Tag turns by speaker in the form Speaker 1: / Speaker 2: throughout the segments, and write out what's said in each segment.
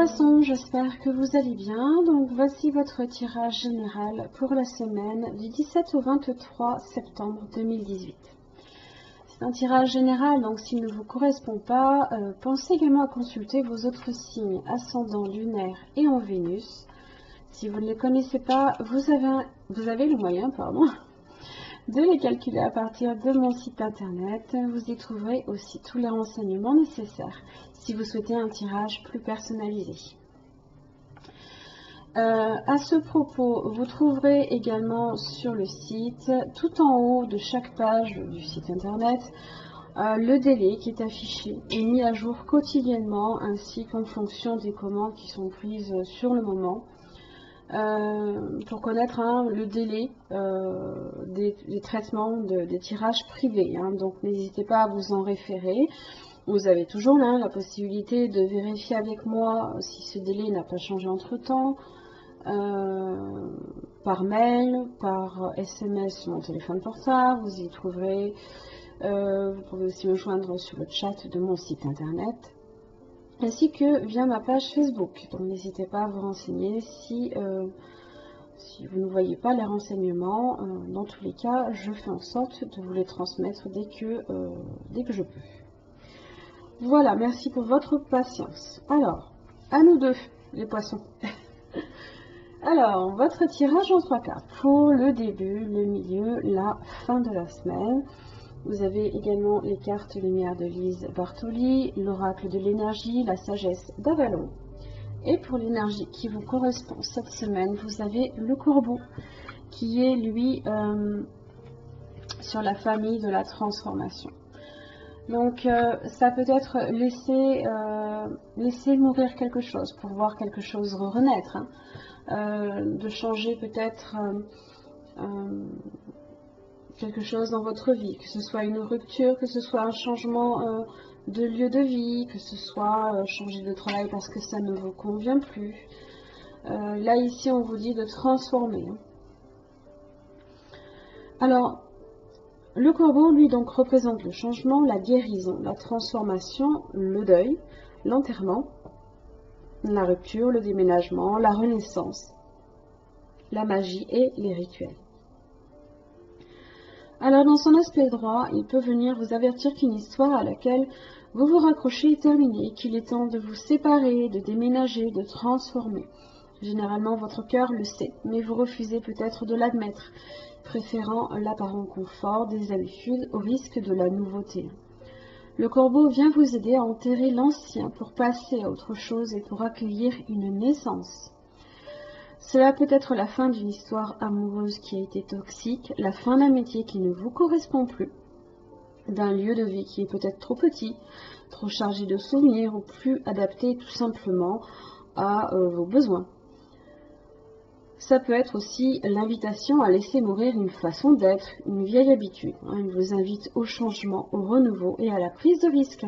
Speaker 1: Poissons, j'espère que vous allez bien. Donc voici votre tirage général pour la semaine du 17 au 23 septembre 2018. C'est un tirage général, donc s'il ne vous correspond pas, pensez également à consulter vos autres signes ascendant, lunaire et en Vénus. Si vous ne les connaissez pas, vous avez le moyen, de les calculer à partir de mon site internet. Vous y trouverez aussi tous les renseignements nécessaires si vous souhaitez un tirage plus personnalisé. À ce propos, vous trouverez également sur le site, tout en haut de chaque page du site internet, le délai qui est affiché et mis à jour quotidiennement, ainsi qu'en fonction des commandes qui sont prises sur le moment. Pour connaître le délai des traitements des tirages privés. Donc n'hésitez pas à vous en référer. Vous avez toujours là la possibilité de vérifier avec moi si ce délai n'a pas changé entre temps, par mail, par SMS sur mon téléphone portable. Vous y trouverez, vous pouvez aussi me joindre sur le chat de mon site internet, ainsi que via ma page Facebook. Donc n'hésitez pas à vous renseigner si vous ne voyez pas les renseignements. Dans tous les cas, je fais en sorte de vous les transmettre dès que je peux. Voilà, merci pour votre patience. Alors, à nous deux, les poissons. Alors, votre tirage en 3 cartes pour le début, le milieu, la fin de la semaine. Vous avez également les cartes lumière de Lise Bartoli, l'oracle de l'énergie, la sagesse d'Avalon. Et pour l'énergie qui vous correspond cette semaine, vous avez le corbeau, qui est lui sur la famille de la transformation. Donc ça peut être laisser mourir quelque chose pour voir quelque chose renaître, de changer peut-être quelque chose dans votre vie, que ce soit une rupture, que ce soit un changement de lieu de vie, que ce soit changer de travail parce que ça ne vous convient plus. Là ici on vous dit de transformer. Alors le corbeau lui donc représente le changement, la guérison, la transformation, le deuil, l'enterrement, la rupture, le déménagement, la renaissance, la magie et les rituels. Alors dans son aspect droit, il peut venir vous avertir qu'une histoire à laquelle vous vous raccrochez est terminée, qu'il est temps de vous séparer, de déménager, de transformer. Généralement votre cœur le sait, mais vous refusez peut-être de l'admettre, préférant l'apparent confort des habitudes au risque de la nouveauté. Le corbeau vient vous aider à enterrer l'ancien pour passer à autre chose et pour accueillir une naissance. Cela peut être la fin d'une histoire amoureuse qui a été toxique, la fin d'un métier qui ne vous correspond plus, d'un lieu de vie qui est peut-être trop petit, trop chargé de souvenirs ou plus adapté tout simplement à vos besoins. Ça peut être aussi l'invitation à laisser mourir une façon d'être, une vieille habitude. Il vous invite au changement, au renouveau et à la prise de risque.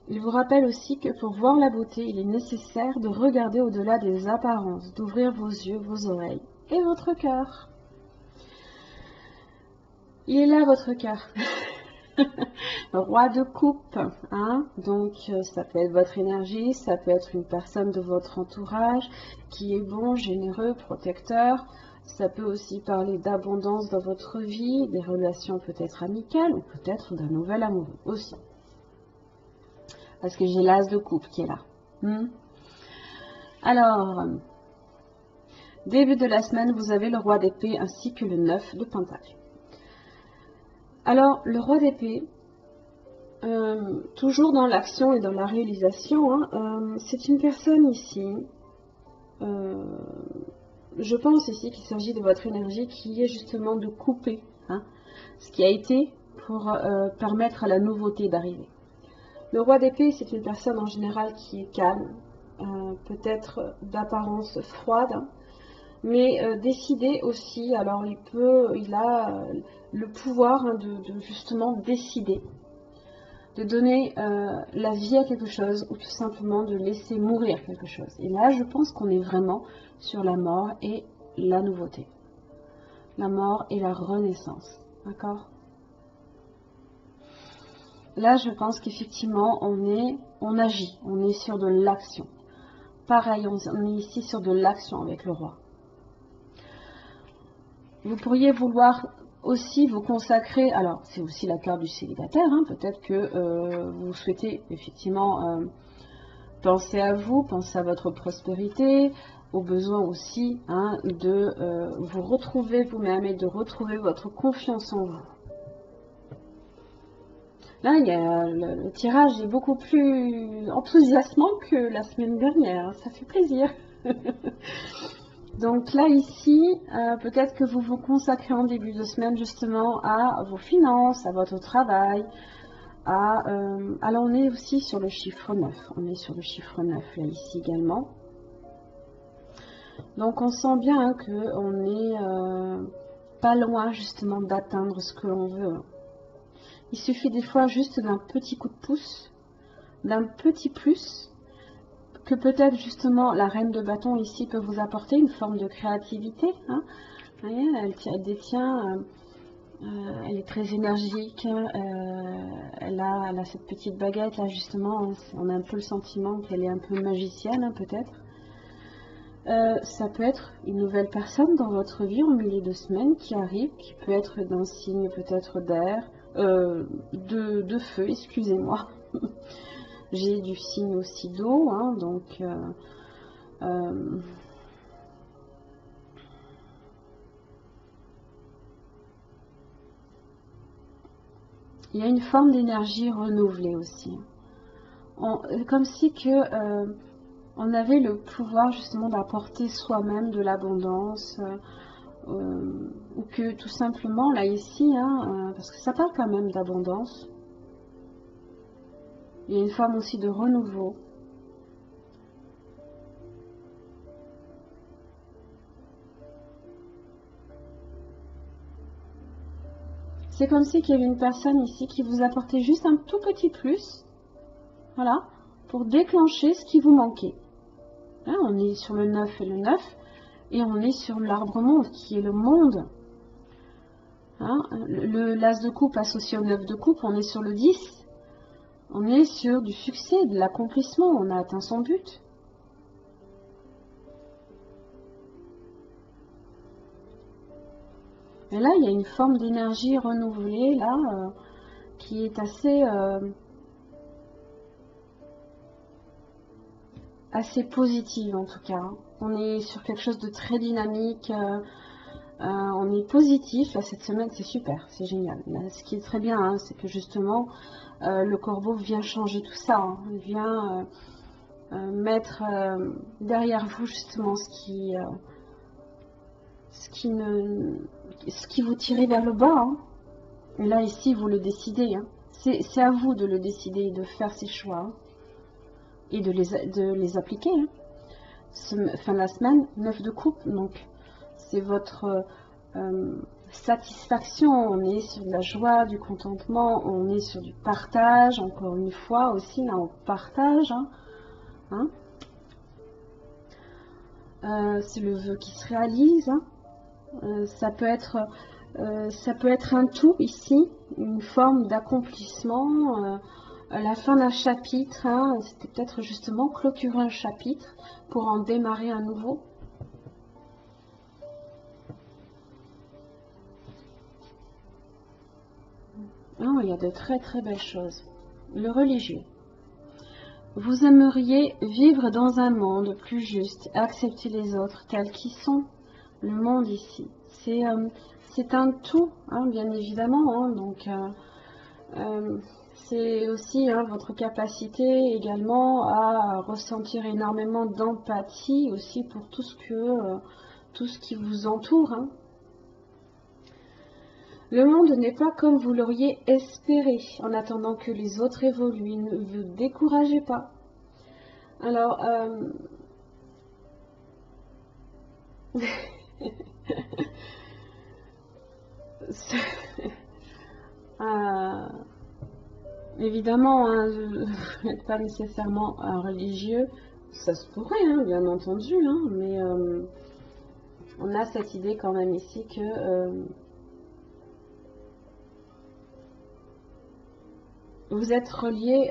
Speaker 1: Il vous rappelle aussi que pour voir la beauté, il est nécessaire de regarder au-delà des apparences, d'ouvrir vos yeux, vos oreilles et votre cœur. Il est là votre cœur. Le roi de coupe, donc ça peut être votre énergie, ça peut être une personne de votre entourage qui est bon, généreux, protecteur. Ça peut aussi parler d'abondance dans votre vie, des relations peut-être amicales ou peut-être d'un nouvel amoureux aussi. Parce que j'ai l'as de coupe qui est là. Alors, début de la semaine, vous avez le roi d'épée ainsi que le 9 de pentacle. Alors, le roi d'épée, toujours dans l'action et dans la réalisation, c'est une personne ici, je pense ici qu'il s'agit de votre énergie qui est justement de couper ce qui a été pour permettre à la nouveauté d'arriver. Le roi d'épée, c'est une personne en général qui est calme, peut-être d'apparence froide, mais décidé aussi. Alors il a le pouvoir de justement décider, de donner la vie à quelque chose ou tout simplement de laisser mourir quelque chose. Et là, je pense qu'on est vraiment sur la mort et la nouveauté. La mort et la renaissance. D'accord ? Là, je pense qu'effectivement, on agit, on est sur de l'action. pareil, on est ici sur de l'action avec le roi. Vous pourriez vouloir aussi vous consacrer, alors c'est aussi la carte du célibataire, hein, peut-être que vous souhaitez effectivement penser à vous, penser à votre prospérité, au besoin aussi hein, de vous retrouver vous-même et de retrouver votre confiance en vous. Là, le tirage est beaucoup plus enthousiasmant que la semaine dernière, ça fait plaisir. Donc là, ici, peut-être que vous vous consacrez en début de semaine justement à vos finances, à votre travail, alors on est aussi sur le chiffre 9, on est sur le chiffre 9 là, ici également. Donc on sent bien hein, qu'on n'est pas loin justement d'atteindre ce que l'on veut. Il suffit des fois juste d'un petit coup de pouce, d'un petit plus, que peut-être justement la reine de bâton ici peut vous apporter une forme de créativité. Hein. Vous voyez, elle détient, elle est très énergique, elle a cette petite baguette là justement, on a un peu le sentiment qu'elle est un peu magicienne hein, peut-être. Ça peut être une nouvelle personne dans votre vie au milieu de semaine qui arrive, qui peut être d'un signe peut-être d'air, de feu, excusez-moi. J'ai du signe aussi d'eau, hein, donc il y a une forme d'énergie renouvelée aussi. Comme si que on avait le pouvoir justement d'apporter soi-même de l'abondance, ou que tout simplement là ici, hein, parce que ça parle quand même d'abondance, il y a une forme aussi de renouveau. C'est comme si qu'il y avait une personne ici qui vous apportait juste un tout petit plus, voilà, pour déclencher ce qui vous manquait. Hein, on est sur le 9 et le 9, et on est sur l'arbre monde, qui est le monde. Hein, l'as de coupe associé au 9 de coupe, on est sur le 10. On est sur du succès, de l'accomplissement, on a atteint son but. Et là, il y a une forme d'énergie renouvelée, là, qui est assez positive en tout cas. On est sur quelque chose de très dynamique, on est positif. Là, cette semaine, c'est super, c'est génial. Là, ce qui est très bien, hein, c'est que justement, le corbeau vient changer tout ça. Hein. Il vient mettre derrière vous justement ce qui vous tirait vers le bas. Hein. Et là, ici, vous le décidez. Hein. C'est à vous de le décider, de faire ces choix hein, et de les appliquer. Hein. Fin de la semaine, 9 de coupe, donc c'est votre satisfaction. On est sur de la joie, du contentement, on est sur du partage, encore une fois aussi, là, on partage. Hein. Hein. C'est le vœu qui se réalise. Hein. Ça peut être un tout ici, une forme d'accomplissement, à la fin d'un chapitre, hein, c'était peut-être justement clôturer un chapitre pour en démarrer un nouveau. Oh, il y a de très très belles choses. Le religieux. Vous aimeriez vivre dans un monde plus juste, accepter les autres tels qu'ils sont. Le monde ici, c'est un tout, hein, bien évidemment. Hein, donc, c'est aussi hein, votre capacité également à ressentir énormément d'empathie aussi pour tout ce qui vous entoure. Hein. Le monde n'est pas comme vous l'auriez espéré. En attendant que les autres évoluent, ne vous découragez pas. Alors, évidemment, hein, vous n'êtes pas nécessairement un religieux. Ça se pourrait, hein, bien entendu, hein, mais on a cette idée quand même ici que vous êtes reliés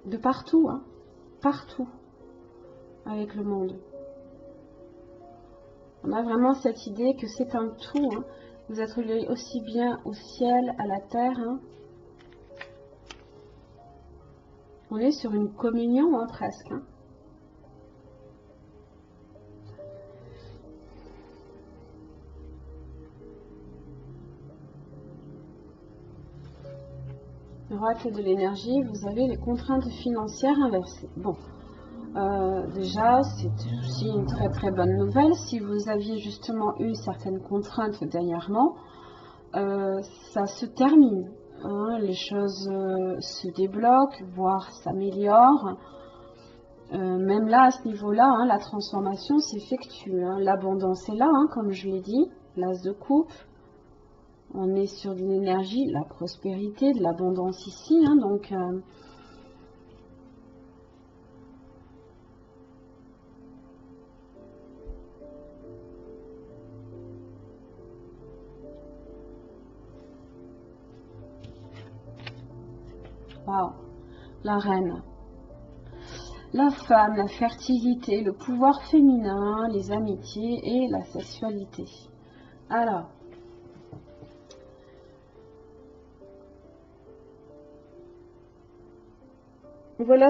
Speaker 1: de partout, hein, partout. avec le monde. On a vraiment cette idée que c'est un tout. Hein. Vous êtes relié aussi bien au ciel, à la terre. Hein. On est sur une communion, hein, presque. Hein. Oracle de l'énergie, vous avez les contraintes financières inversées. Bon, déjà, c'est aussi une très très bonne nouvelle. Si vous aviez justement eu certaines contraintes dernièrement, ça se termine. Hein, les choses se débloquent, voire s'améliorent. Même là, à ce niveau-là, hein, la transformation s'effectue. Hein. L'abondance est là, hein, comme je l'ai dit, l'as de coupe. On est sur de l'énergie, la prospérité, de l'abondance ici. Hein, donc, wow, la reine. La femme, la fertilité, le pouvoir féminin, les amitiés et la sexualité. Alors, voilà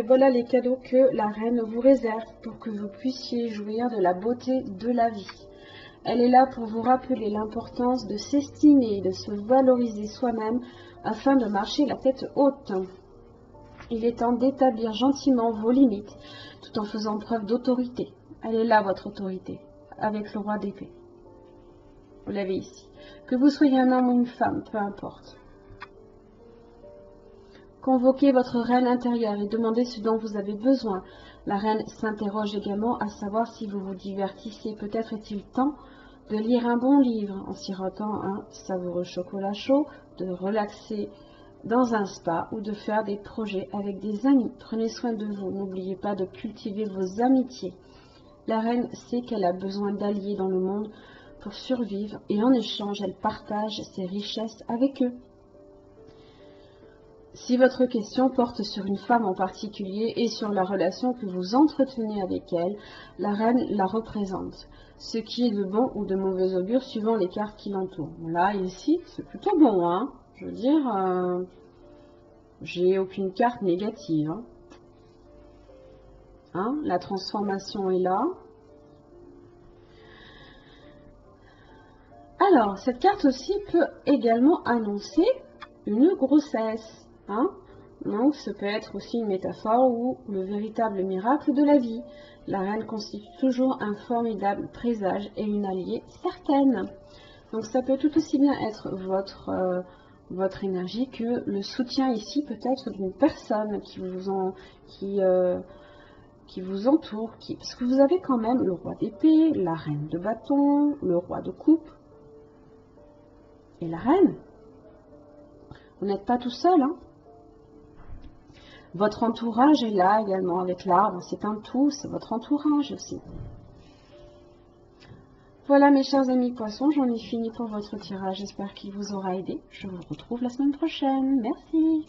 Speaker 1: voilà les cadeaux que la reine vous réserve pour que vous puissiez jouir de la beauté de la vie. Elle est là pour vous rappeler l'importance de s'estimer et de se valoriser soi-même afin de marcher la tête haute. Il est temps d'établir gentiment vos limites tout en faisant preuve d'autorité. Elle est là, votre autorité, avec le roi d'épée. Vous l'avez ici. Que vous soyez un homme ou une femme, peu importe. Convoquez votre reine intérieure et demandez ce dont vous avez besoin. La reine s'interroge également à savoir si vous vous divertissez. Peut-être est-il temps de lire un bon livre en sirotant un savoureux chocolat chaud, de relaxer dans un spa ou de faire des projets avec des amis. Prenez soin de vous. N'oubliez pas de cultiver vos amitiés. La reine sait qu'elle a besoin d'alliés dans le monde pour survivre et en échange, elle partage ses richesses avec eux. Si votre question porte sur une femme en particulier et sur la relation que vous entretenez avec elle, la reine la représente, ce qui est de bon ou de mauvais augure suivant les cartes qui l'entourent. Là, ici, c'est plutôt bon, hein. Je veux dire, j'ai aucune carte négative. Hein. La transformation est là. Alors, cette carte aussi peut également annoncer une grossesse. Hein. Donc, ce peut être aussi une métaphore ou le véritable miracle de la vie. La reine constitue toujours un formidable présage et une alliée certaine. Donc, ça peut tout aussi bien être votre énergie que le soutien ici peut-être d'une personne qui vous entoure. Parce que vous avez quand même le roi d'épée, la reine de bâton, le roi de coupe et la reine. Vous n'êtes pas tout seul, hein. Votre entourage est là également avec l'arbre. C'est un tout, c'est votre entourage aussi. Voilà mes chers amis poissons, j'en ai fini pour votre tirage. J'espère qu'il vous aura aidé. Je vous retrouve la semaine prochaine. Merci.